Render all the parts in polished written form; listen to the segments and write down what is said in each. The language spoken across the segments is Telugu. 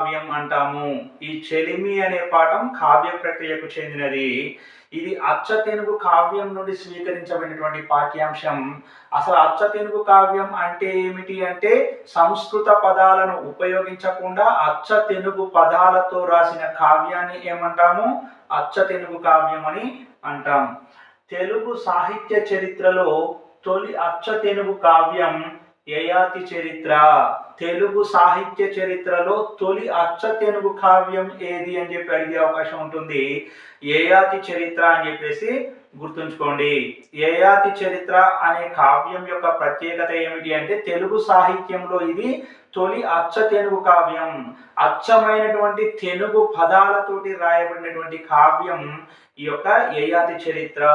కావ్యం అంటాము. ఈ చెలిమి అనే పాఠం కావ్య ప్రక్రియకు చెందినది. ఇది అచ్చ తెనుగు కావ్యం నుండి స్వీకరించబడినటువంటి పాఠ్యాంశం. అసలు అచ్చ తెనుగు కావ్యం అంటే ఏమిటి అంటే సంస్కృత పదాలను ఉపయోగించకుండా అచ్చ తెనుగు పదాలతో రాసిన కావ్యాన్ని ఏమంటాము? అచ్చ తెనుగు కావ్యం అని అంటాం. తెలుగు సాహిత్య చరిత్రలో తొలి అచ్చ తెనుగు కావ్యం యయాతి చరిత్ర. తెలుగు సాహిత్య చరిత్రలో తొలి అచ్చ తెనుగు కావ్యం ఏది అని చెప్పి అడిగే అవకాశం ఉంటుంది. యయాతి చరిత్ర అని చెప్పేసి గుర్తుంచుకోండి. యయాతి చరిత్ర అనే కావ్యం యొక్క ప్రత్యేకత ఏమిటి అంటే తెలుగు సాహిత్యంలో ఇది తొలి అచ్చ తెనుగు కావ్యం. అచ్చమైనటువంటి తెనుగు పదాలతోటి రాయబడినటువంటి కావ్యం ఈ యొక్క యయాతి చరిత్ర.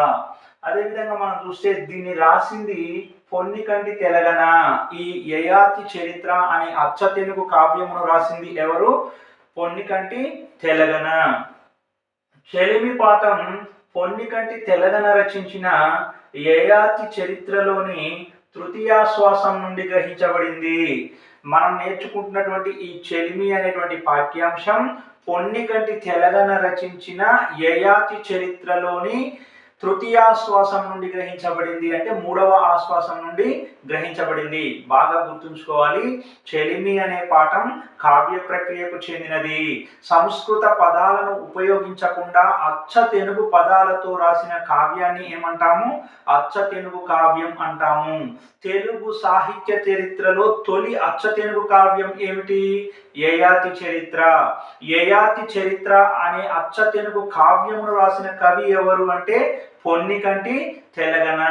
అదేవిధంగా మనం చూస్తే దీన్ని రాసింది పొన్నికంటి తెలగన. ఈ యయాతి చరిత్ర అనే అచ్చ తెలుగు కావ్యమును రాసింది ఎవరు? పొన్నికంటి తెలగన. చెలిమి పాఠం పొన్నికంటి తెలగన రచించిన యయాతి చరిత్రలోని తృతీయాశ్వాసం నుండి గ్రహించబడింది. మనం నేర్చుకుంటున్నటువంటి ఈ చెలిమి అనేటువంటి పాఠ్యాంశం పొన్నికంటి తెలగన రచించిన యయాతి చరిత్రలోని తృతీయాశ్వాసం నుండి గ్రహించబడింది. అంటే మూడవ ఆశ్వాసం నుండి గ్రహించబడింది. బాగా గుర్తుంచుకోవాలి. చెలిమి అనే పాఠం కావ్య ప్రక్రియకు చెందినది. సంస్కృత పదాలను ఉపయోగించకుండా అచ్చ తెనుగు పదాలతో రాసిన కావ్యాన్ని ఏమంటాము? అచ్చ తెనుగు కావ్యం అంటాము. తెలుగు సాహిత్య చరిత్రలో తొలి అచ్చ తెనుగు కావ్యం ఏమిటి? యయాతి చరిత్ర. యయాతి చరిత్ర అనే అచ్చ తెనుగు కావ్యమును రాసిన కవి ఎవరు అంటే పొన్నికంటి తెలగన.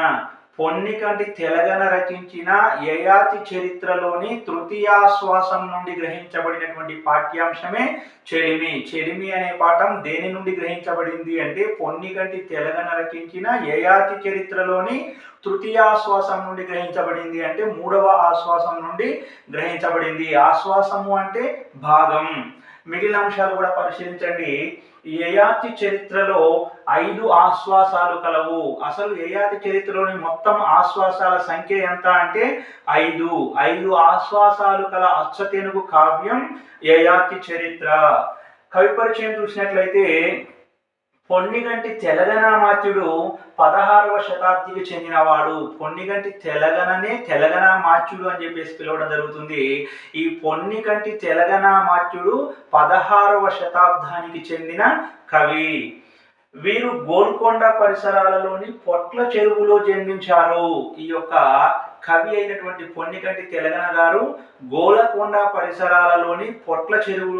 పొన్నికంటి తెలగన రచించిన యయాతి చరిత్రలోని తృతీయాశ్వాసం నుండి గ్రహించబడినటువంటి పాఠ్యాంశమే చెలిమి. చెలిమి అనే పాఠం దేని నుండి గ్రహించబడింది అంటే పొన్నికంటి తెలగన రచించిన యయాతి చరిత్రలోని తృతీయాశ్వాసం నుండి గ్రహించబడింది. అంటే మూడవ ఆశ్వాసం నుండి గ్రహించబడింది. ఆశ్వాసము అంటే భాగం. మిగిలిన అంశాలు కూడా పరిశీలించండి. యయాతి చరిత్రలో 5 ఆశ్వాసాలు కలవు. అసలు యయాతి చరిత్రలోని మొత్తం ఆశ్వాసాల సంఖ్య ఎంత అంటే 5. 5 ఆశ్వాసాలు కల అచ్చ తెనుగు కావ్యం యయాతి చరిత్ర. కవి పరిచయం చూసినట్లయితే పొన్నిగంటి తెలగనామాత్యుడు 16వ శతాబ్దికి చెందినవాడు. పొన్నిగంటి తెలగననే తెలగనామాత్యుడు అని చెప్పేసి పిలవడం జరుగుతుంది. ఈ పొన్నిగంటి తెలగనామాత్యుడు 16వ శతాబ్దానికి చెందిన కవి. వీరు గోల్కొండ పరిసరాలలోని పొట్ల చెరువులో జన్మించారు. ఈ యొక్క కవి అయినటువంటి పొన్నికంటి తెలగన గారు గోల్కొండ పరిసరాలలోని పొట్ల చెరువులో